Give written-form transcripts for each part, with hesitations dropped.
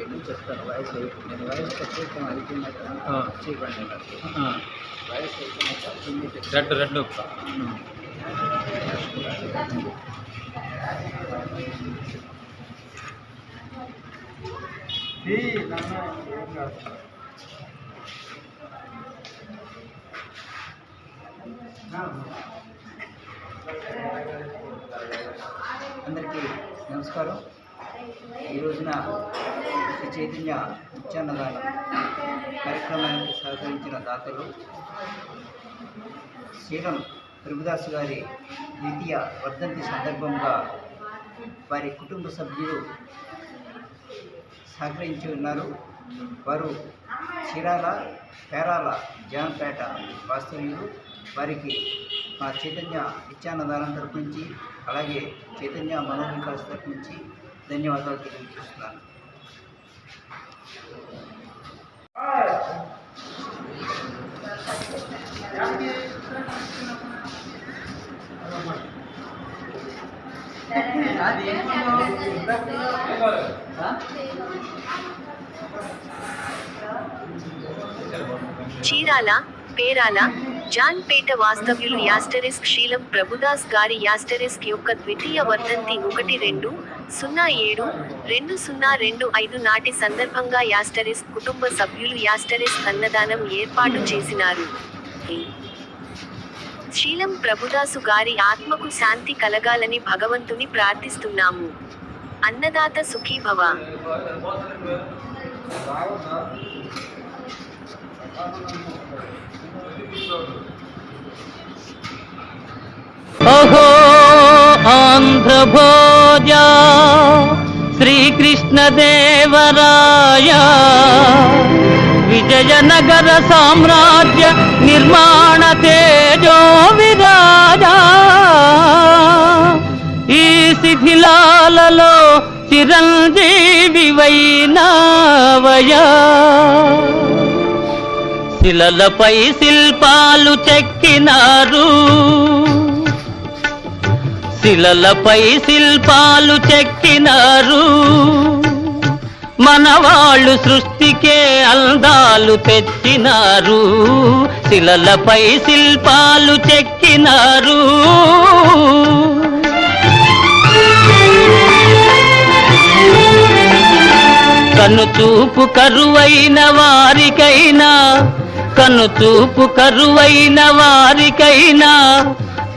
చేయడం చెప్తాను. వయసు నేను వయసు ప్రత్యేకం అయిపోయినాక చేయకండి వయసు అయిపోయినాక రెడ్ అందరికీ నమస్కారం. ఈ రోజున శ్రీ చైతన్య నిత్యాన్నదానం కార్యక్రమానికి సహకరించిన దాతలు శ్రీలం ప్రభుదాస్ గారి ద్వితీయ వర్ధంతి సందర్భంగా వారి కుటుంబ సభ్యులు సహకరించి ఉన్నారు. వారు చీరాల పేరాల జాంపేట వాస్తవ్యులు. వారికి మా చైతన్య నిత్యాన్నదానం తరపు నుంచి అలాగే చైతన్య మనోవికాస్ తరపు నుంచి ధన్యవాదాలు తెలియజేస్తున్నాను. చీరాల పేరాల జాన్పేట వాస్తవ్యులు శ్రీలం ప్రభుదాస్ గారి యొక్క ద్వితీయ వర్ధంతి 1-2-07-2025 నాటి సందర్భంగా కుటుంబ సభ్యులు అన్నదానం ఏర్పాటు చేసినారు. శ్రీలం ప్రభుదాసు గారి ఆత్మకు శాంతి కలగాలని భగవంతుని ప్రార్థిస్తున్నాము. అన్నదాత సుఖీభవ. అహో ఆంధ్రభోజ శ్రీకృష్ణదేవరాయ విజయనగర సామ్రాజ్య నిర్మాణ తేజో విరాజ. ఈ శిథిలాలలో చిరంజీవి వైనావయా. శిలలపై శిల్పాలు చెక్కినారు, శిలలపై శిల్పాలు చెక్కినారు. మనవాళ్ళు సృష్టికే అందాలు తెచ్చినారు. శిలలపై శిల్పాలు చెక్కినారు. కనుచూపు కరువైన వారికైనా, కనుచూపు కరువైన వారికైనా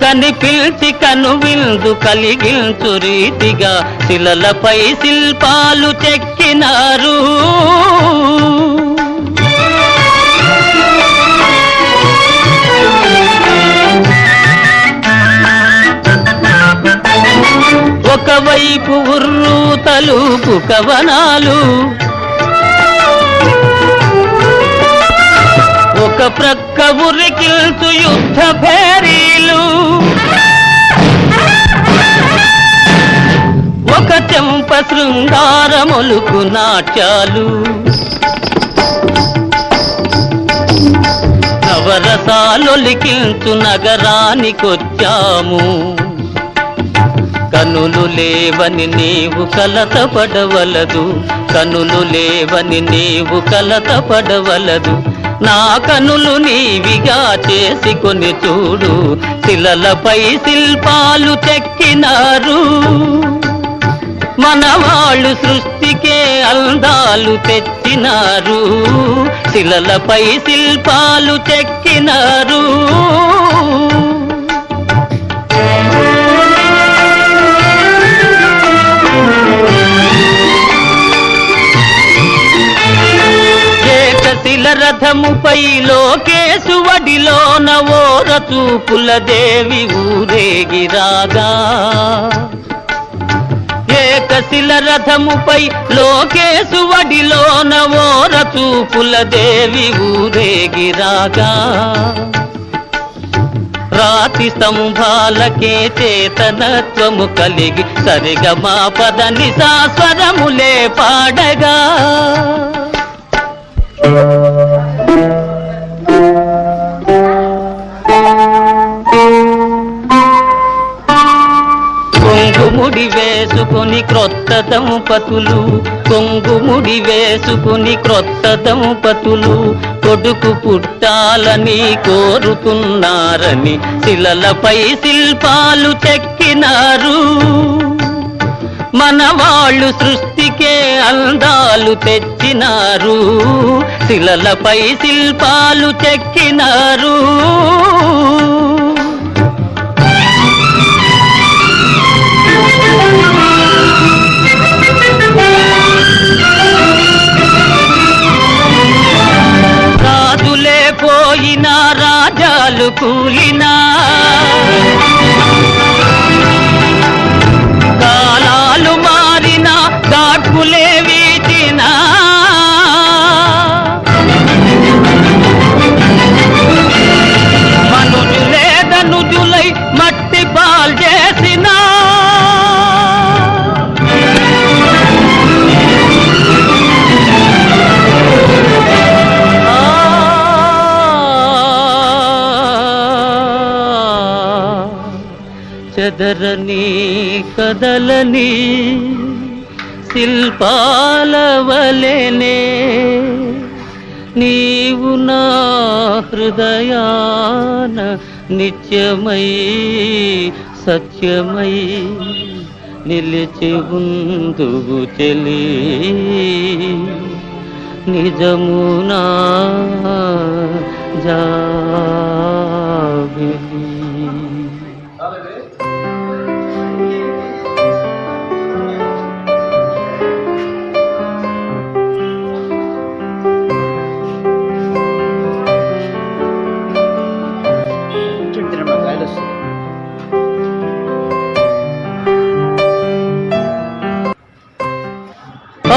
కనిపిల్చి కనువిందు కలిగించు రీతిగా శిలలపై శిల్పాలు చెక్కినారు. ఒకవైపు ఉర్రు తలుపు కవనాలు, ఒక ప్రక్క ఉరికిల్చు యుద్ధ భేరీలు, ఒక చెంప శృంగారములుకు నాట్యాలు. నవరసాలొలికిల్చు నగరానికొచ్చాము. కనులు లేవని నీవు కలతపడవలదు, కనులు లేవని నీవు కలతపడవలదు. నా కనులు నీవిగా చేసుకొని చూడు. శిలలపై శిల్పాలు చెక్కినారు. మనవాళ్ళు సృష్టికే అందాలు తెచ్చినారు. శిలలపై శిల్పాలు చెక్కినారు. రథముపై లోకేశువడిలోన ఓర చూపుల దేవి ఊరేగిరాగా. ఏకశిల రథముపై లోకేశువడిలోన ఓర చూపుల దేవి ఊరేగిరాగా. రాతి స్తంభాలకే చేతనత్వము కలిగి సరిగమా పద నిసా స్వరములే పాడగా. ముడి వేసుకుని క్రొత్త దంపతులు, కొంగుముడి వేసుకుని క్రొత్త దంపతులు కొడుకు పుట్టాలని కోరుతున్నారని శిలలపై శిల్పాలు చెక్కినారు. మనవాళ్ళు సృష్టికే అందాలు తెచ్చినారు, శిలలపై శిల్పాలు చెక్కినారు. రాజులే పోయినా రాజాలు కూలినా, కాలాలు మారినా గాడ్పులే వీచినా, మనుజులే ధనుజులై మట్టి పాల్ చేసినా, చెదరని కదలని శిల్పాల వలెనే నీవు నా హృదయాన నిత్యమై సత్యమై నిలిచి ఉందువు చెలి, నిజమునా జాబిలి.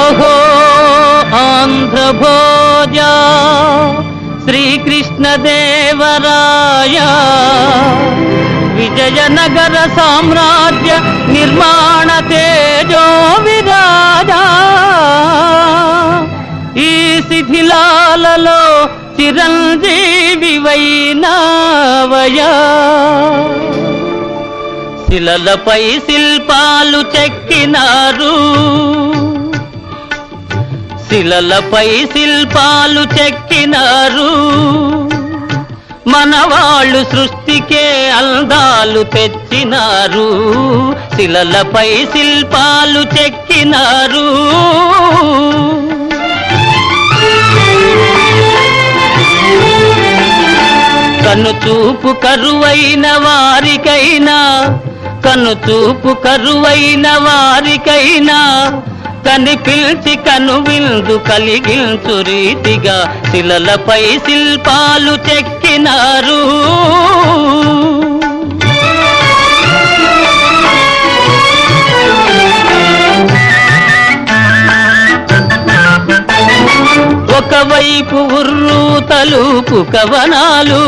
అహో ఆంధ్రభోజ శ్రీకృష్ణదేవరాయ, విజయనగర సామ్రాజ్య నిర్మాణ తేజో విరాజా, ఈ శిథిలాలలో చిరంజీవివైనావయా, శిలలపై శిల్పాలు చెక్కినారు, శిలలపై శిల్పాలు చెక్కినారు. మనవాళ్ళు సృష్టికే అందాలు తెచ్చినారు, శిలలపై శిల్పాలు చెక్కినారు. కనుచూపు కరువైన వారికైనా, కనుచూపు కరువైన వారికైనా కనిపిల్చి కనువిందు కలిగించు రీతిగా శిలలపై శిల్పాలు చెక్కినారు. ఒకవైపు ఉర్రు తలుపు కవనాలు,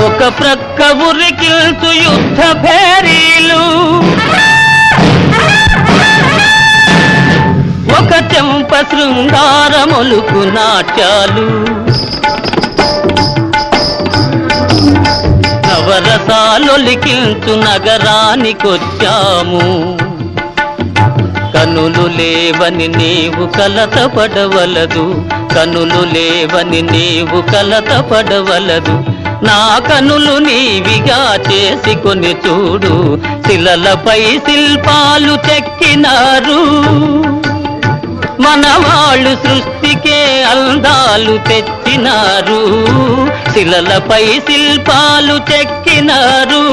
ఒక ప్రక్క ఉరికిల్చు యుద్ధ భేరీలు, ఒక చెంప శృంగారములుకు నాట్యాలు, నవరసాలొలికిల్చు నగరానికొచ్చాము. కనులు లేవని నీవు కలతపడవలదు, కనులు లేవని నీవు కలతపడవలదు, నా కనులు నీవిగా చేసుకొని చూడు, శిలలపై శిల్పాలు చెక్కినారు. మనవాళ్ళు సృష్టికే అందాలు తెచ్చినారు, శిలలపై శిల్పాలు చెక్కినారు.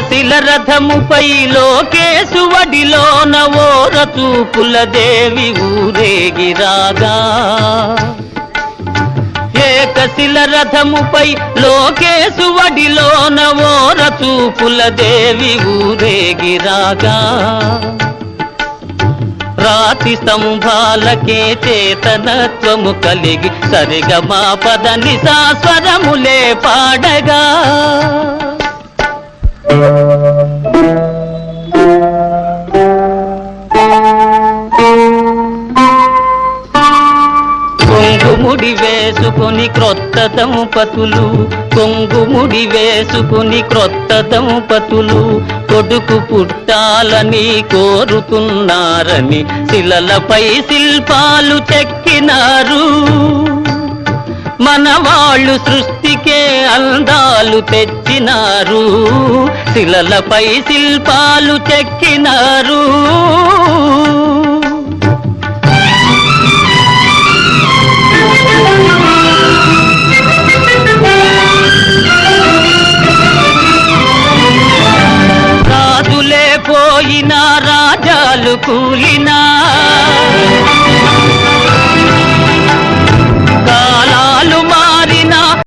శిల రథముపై లోకేశువడిలోన ఓర చూపుల దేవి ఊరేగిరాగా, ఏకశిల రథముపై లోకేశువడిలోన ఓర చూపుల దేవి ఊరేగిరాగా, రాతి స్తంభాలకే చేతనత్వము కలిగి సరిగమా పద నిసా స్వరములే పాడగా, కొంగుముడి వేసుకుని క్రొత్త దంపతులు, కొంగుముడి వేసుకుని క్రొత్త దంపతులు కొడుకు పుట్టాలని కోరుతున్నారని శిలలపై శిల్పాలు చెక్కినారు. మనవాళ్ళు సృష్టికే అందాలు తెచ్చినారు, శిలలపై శిల్పాలు చెక్కినారు. రాజులే పోయినా రాజాలు కూలినా